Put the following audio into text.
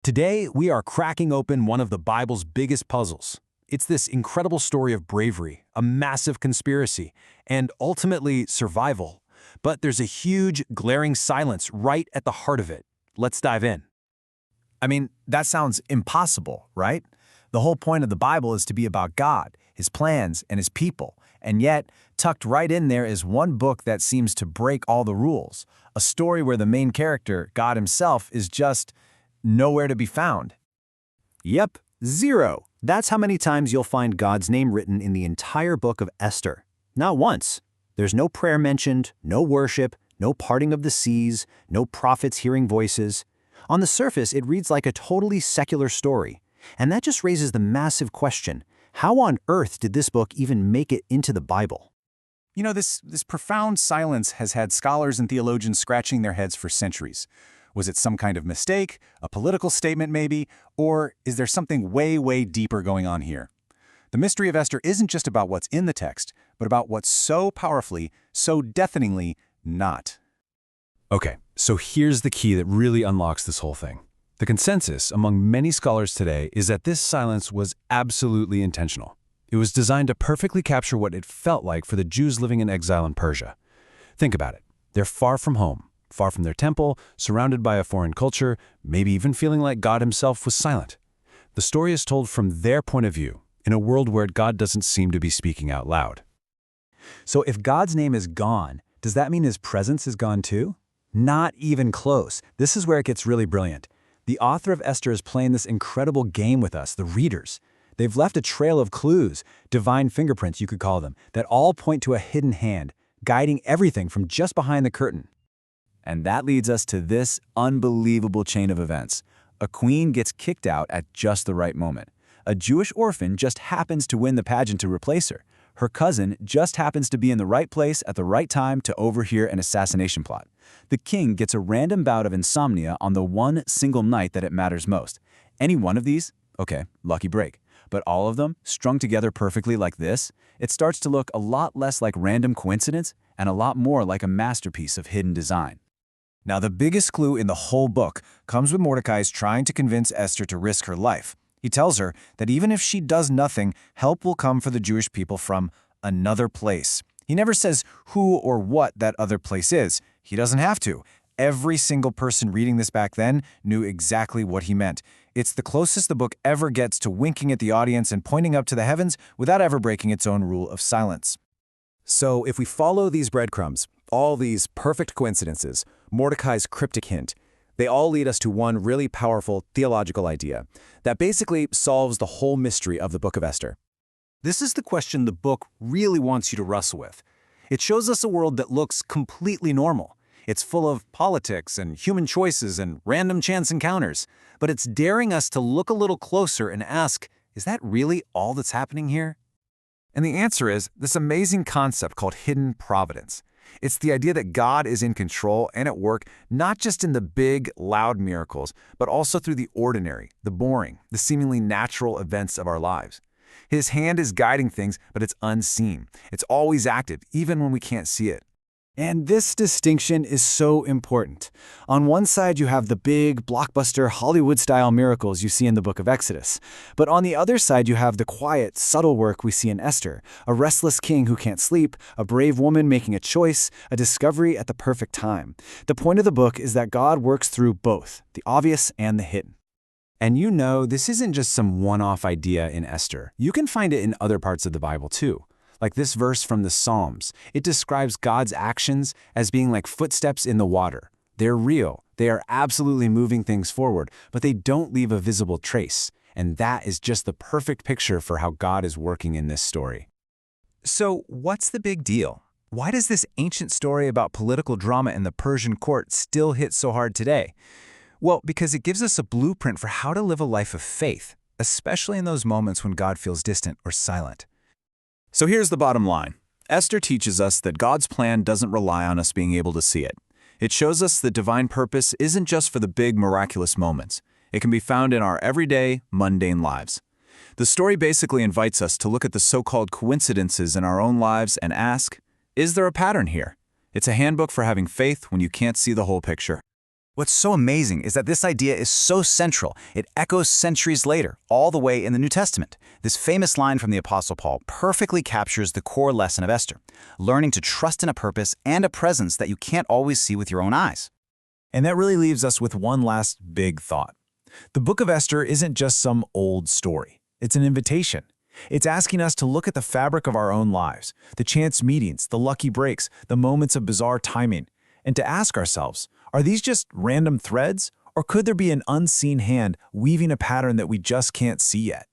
Today, we are cracking open one of the Bible's biggest puzzles. It's this incredible story of bravery, a massive conspiracy, and ultimately survival. But there's a huge, glaring silence right at the heart of it. Let's dive in. I mean, that sounds impossible, right? The whole point of the Bible is to be about God, His plans, and His people. And yet, tucked right in there is one book that seems to break all the rules. A story where the main character, God Himself, is just nowhere to be found. Yep, 0. That's how many times you'll find God's name written in the entire book of Esther. Not once. There's no prayer mentioned, no worship, no parting of the seas, no prophets hearing voices. On the surface, it reads like a totally secular story. And that just raises the massive question, how on earth did this book even make it into the Bible? You know, this profound silence has had scholars and theologians scratching their heads for centuries. Was it some kind of mistake, a political statement maybe, or is there something way, way deeper going on here? The mystery of Esther isn't just about what's in the text, but about what's so powerfully, so deafeningly not. Okay, so here's the key that really unlocks this whole thing. The consensus among many scholars today is that this silence was absolutely intentional. It was designed to perfectly capture what it felt like for the Jews living in exile in Persia. Think about it. They're far from home, far from their temple, surrounded by a foreign culture, maybe even feeling like God Himself was silent. The story is told from their point of view, in a world where God doesn't seem to be speaking out loud. So if God's name is gone, does that mean His presence is gone too? Not even close. This is where it gets really brilliant. The author of Esther is playing this incredible game with us, the readers. They've left a trail of clues, divine fingerprints you could call them, that all point to a hidden hand, guiding everything from just behind the curtain. And that leads us to this unbelievable chain of events. A queen gets kicked out at just the right moment. A Jewish orphan just happens to win the pageant to replace her. Her cousin just happens to be in the right place at the right time to overhear an assassination plot. The king gets a random bout of insomnia on the one single night that it matters most. Any one of these? Okay, lucky break. But all of them, strung together perfectly like this, it starts to look a lot less like random coincidence and a lot more like a masterpiece of hidden design. Now, the biggest clue in the whole book comes with Mordecai's trying to convince Esther to risk her life. He tells her that even if she does nothing, help will come for the Jewish people from another place. He never says who or what that other place is. He doesn't have to. Every single person reading this back then knew exactly what he meant. It's the closest the book ever gets to winking at the audience and pointing up to the heavens without ever breaking its own rule of silence. So if we follow these breadcrumbs, all these perfect coincidences, Mordecai's cryptic hint, they all lead us to one really powerful theological idea that basically solves the whole mystery of the book of Esther. This is the question the book really wants you to wrestle with. It shows us a world that looks completely normal. It's full of politics and human choices and random chance encounters, but it's daring us to look a little closer and ask, is that really all that's happening here? And the answer is this amazing concept called hidden providence. It's the idea that God is in control and at work not just in the big, loud miracles, but also through the ordinary, the boring, the seemingly natural events of our lives. His hand is guiding things, but it's unseen. It's always active, even when we can't see it. And this distinction is so important. On one side, you have the big, blockbuster, Hollywood-style miracles you see in the book of Exodus. But on the other side, you have the quiet, subtle work we see in Esther, a restless king who can't sleep, a brave woman making a choice, a discovery at the perfect time. The point of the book is that God works through both, the obvious and the hidden. And you know, this isn't just some one-off idea in Esther. You can find it in other parts of the Bible too. Like this verse from the Psalms, it describes God's actions as being like footsteps in the water. They're real, they are absolutely moving things forward, but they don't leave a visible trace. And that is just the perfect picture for how God is working in this story. So what's the big deal? Why does this ancient story about political drama in the Persian court still hit so hard today? Well, because it gives us a blueprint for how to live a life of faith, especially in those moments when God feels distant or silent. So here's the bottom line. Esther teaches us that God's plan doesn't rely on us being able to see it. It shows us that divine purpose isn't just for the big, miraculous moments. It can be found in our everyday, mundane lives. The story basically invites us to look at the so-called coincidences in our own lives and ask, is there a pattern here? It's a handbook for having faith when you can't see the whole picture. What's so amazing is that this idea is so central, it echoes centuries later, all the way in the New Testament. This famous line from the Apostle Paul perfectly captures the core lesson of Esther, learning to trust in a purpose and a presence that you can't always see with your own eyes. And that really leaves us with one last big thought. The book of Esther isn't just some old story. It's an invitation. It's asking us to look at the fabric of our own lives, the chance meetings, the lucky breaks, the moments of bizarre timing, and to ask ourselves, are these just random threads, or could there be an unseen hand weaving a pattern that we just can't see yet?